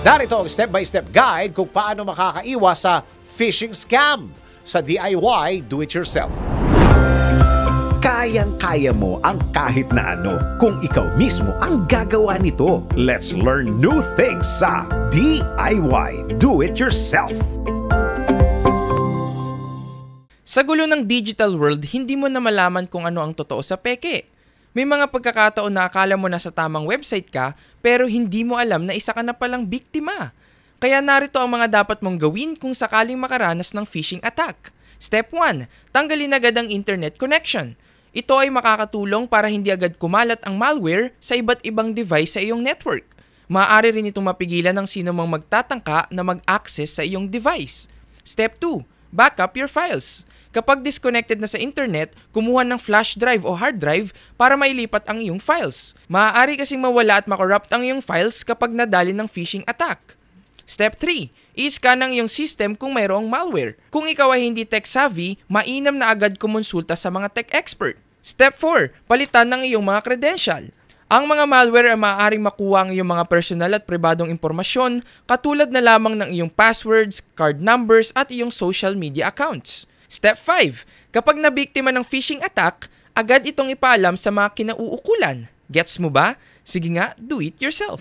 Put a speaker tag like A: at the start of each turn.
A: Narito ang step-by-step guide kung paano makakaiwas sa phishing scam sa DIY Do-It-Yourself.
B: Kayang-kaya mo ang kahit na ano kung ikaw mismo ang gagawa nito. Let's learn new things sa DIY Do-It-Yourself.
C: Sa gulo ng digital world, hindi mo na malaman kung ano ang totoo sa peke. May mga pagkakataon na akala mo nasa tamang website ka, pero hindi mo alam na isa ka na palang biktima. Kaya narito ang mga dapat mong gawin kung sakaling makaranas ng phishing attack. Step 1. Tanggalin agad ang internet connection. Ito ay makakatulong para hindi agad kumalat ang malware sa iba't ibang device sa iyong network. Maaari rin itong mapigilan ng sino mang magtatangka na mag-access sa iyong device. Step 2. Backup your files. Kapag disconnected na sa internet, kumuha ng flash drive o hard drive para mailipat ang iyong files. Maaari kasing mawala at makorrupt ang iyong files kapag nadali ng phishing attack. Step 3. I-scan ang iyong system kung mayroong malware. Kung ikaw ay hindi tech-savvy, mainam na agad kumonsulta sa mga tech expert. Step 4. Palitan ng iyong mga credential. Ang mga malware ay maaaring makuha ang iyong mga personal at pribadong impormasyon katulad na lamang ng iyong passwords, card numbers at iyong social media accounts. Step 5. Kapag nabiktima ng phishing attack, agad itong ipaalam sa mga kinauukulan. Gets mo ba? Sige nga, do it yourself.